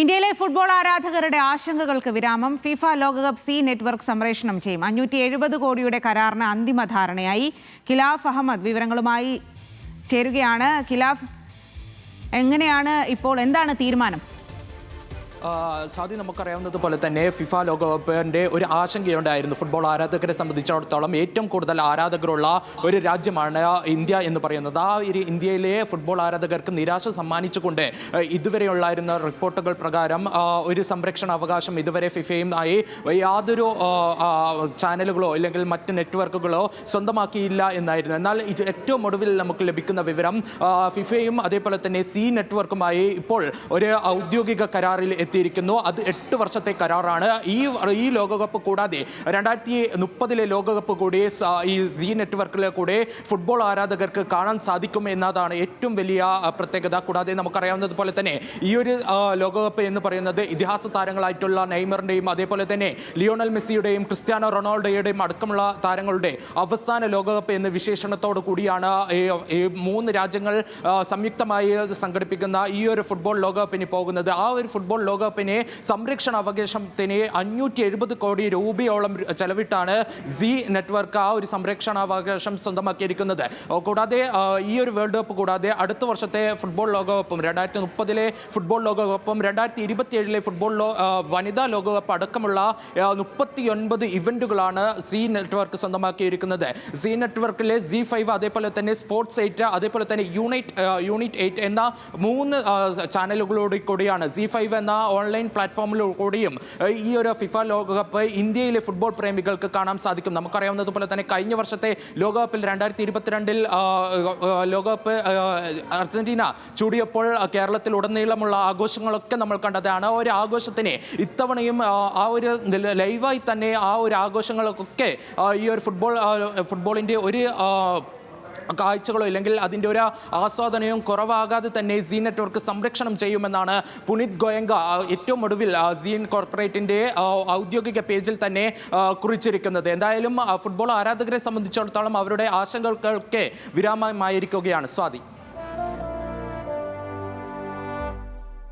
ഇന്ത്യയിലെ ഫുട്ബോൾ ആരാധകരുടെ ആശങ്കകൾക്ക് വിരാമം. ഫിഫ ലോകകപ്പ് സി നെറ്റ്വർക്ക് സംപ്രേഷണം ചെയ്യും. 570 കോടിയുടെ കരാറിന് അന്തിമ ധാരണയായി. ഖിലാഫ് അഹമ്മദ് വിവരങ്ങളുമായി ചേരുകയാണ്. ഖിലാഫ്, എന്താണ് തീരുമാനം? സാധി, നമുക്കറിയാവുന്നതുപോലെ തന്നെ ഫിഫ ലോകകപ്പിൻ്റെ ഒരു ആശങ്കയുണ്ടായിരുന്നു. ഫുട്ബോൾ ആരാധകരെ സംബന്ധിച്ചിടത്തോളം ഏറ്റവും കൂടുതൽ ആരാധകരുള്ള ഒരു രാജ്യമാണ് ഇന്ത്യ എന്ന് പറയുന്നത്. ആ ഒരു ഇന്ത്യയിലെ ഫുട്ബോൾ ആരാധകർക്ക് നിരാശ സമ്മാനിച്ചുകൊണ്ട് ഇതുവരെയുള്ളായിരുന്ന റിപ്പോർട്ടുകൾ പ്രകാരം ഒരു സംരക്ഷണ അവകാശം ഇതുവരെ ഫിഫയും ആയി യാതൊരു ചാനലുകളോ അല്ലെങ്കിൽ മറ്റ് നെറ്റ്വർക്കുകളോ സ്വന്തമാക്കിയില്ല എന്നായിരുന്നു. എന്നാൽ ഇത് ഏറ്റവും ഒടുവിൽ നമുക്ക് ലഭിക്കുന്ന വിവരം ഫിഫയും അതേപോലെ തന്നെ സി നെറ്റ്വർക്കുമായി ഇപ്പോൾ ഒരു ഔദ്യോഗിക കരാറിൽ എത്തിയിരിക്കുന്നു. അത് 8 വർഷത്തെ കരാറാണ്. ഈ ലോകകപ്പ് കൂടാതെ 2030 ലോകകപ്പ് കൂടി ഈ സി നെറ്റ്വർക്കിലെ കൂടെ ഫുട്ബോൾ ആരാധകർക്ക് കാണാൻ സാധിക്കും എന്നതാണ് ഏറ്റവും വലിയ പ്രത്യേകത. കൂടാതെ നമുക്കറിയാവുന്നതുപോലെ തന്നെ ഈ ഒരു ലോകകപ്പ് എന്ന് പറയുന്നത് ഇതിഹാസ താരങ്ങളായിട്ടുള്ള നെയ്മറിൻ്റെയും അതേപോലെ തന്നെ ലിയോണൽ മെസ്സിയുടെയും ക്രിസ്ത്യാനോ റൊണാൾഡോയുടെയും അടക്കമുള്ള താരങ്ങളുടെ അവസാന ലോകകപ്പ് എന്ന വിശേഷണത്തോടു കൂടിയാണ് ഈ 3 രാജ്യങ്ങൾ സംയുക്തമായി സംഘടിപ്പിക്കുന്ന ഈ ഒരു ഫുട്ബോൾ ലോകകപ്പിന് പോകുന്നത്. ആ ഒരു ഫുട്ബോൾ ലോകകപ്പിനെ സംരക്ഷണ അവകാശത്തിന് 570 കോടി രൂപയോളം ചെലവിട്ടാണ് സി നെറ്റ്വർക്ക് ആ ഒരു സംരക്ഷണാവകാശം സ്വന്തമാക്കിയിരിക്കുന്നത്. കൂടാതെ ഈ ഒരു വേൾഡ് കപ്പ് കൂടാതെ അടുത്ത വർഷത്തെ ഫുട്ബോൾ ലോകകപ്പും 2030 ഫുട്ബോൾ ലോകകപ്പും 2027 ഫുട്ബോൾ വനിതാ ലോകകപ്പ് അടക്കമുള്ള 39 ഇവന്റുകളാണ് സി നെറ്റ്വർക്ക് സ്വന്തമാക്കിയിരിക്കുന്നത്. സി നെറ്റ്വർക്കിലെ Z5 അതേപോലെ തന്നെ സ്പോർട്സ് 8 അതേപോലെ തന്നെ യൂണിറ്റ് 8 എന്ന 3 ചാനലുകളോട് കൂടിയാണ് Z5 എന്ന ഓൺലൈൻ പ്ലാറ്റ്ഫോമിലൂടെയും ഈ ഒരു ഫിഫ ലോകകപ്പ് ഇന്ത്യയിലെ ഫുട്ബോൾ പ്രേമികൾക്ക് കാണാൻ സാധിക്കും. നമുക്കറിയാവുന്നതുപോലെ തന്നെ കഴിഞ്ഞ വർഷത്തെ ലോകകപ്പിൽ 2022 ലോകകപ്പ് അർജന്റീന ചൂടിയപ്പോൾ കേരളത്തിൽ ഉടനീളമുള്ള ആഘോഷങ്ങളൊക്കെ നമ്മൾ കണ്ടതാണ്. ഒരു ആഘോഷത്തിന് ഇത്തവണയും ആ ഒരു ലൈവായി തന്നെ ആ ഒരു ആഘോഷങ്ങളൊക്കെ ഈ ഒരു ഫുട്ബോളിൻ്റെ ഒരു കാഴ്ചകളോ ഇല്ലെങ്കിൽ അതിൻ്റെ ഒരു ആസ്വാദനവും കുറവാകാതെ തന്നെ സി നെറ്റ്വർക്ക് സംരക്ഷണം ചെയ്യുമെന്നാണ് പുനീത് ഗോയങ്ക ഏറ്റവും ഒടുവിൽ സി കോർപ്പറേറ്റിൻ്റെ ഔദ്യോഗിക പേജിൽ തന്നെ കുറിച്ചിരിക്കുന്നത്. എന്തായാലും ഫുട്ബോൾ ആരാധകരെ സംബന്ധിച്ചിടത്തോളം അവരുടെ ആശങ്കകൾക്ക് വിരാമമായിരിക്കുകയാണ്. സ്വാതി.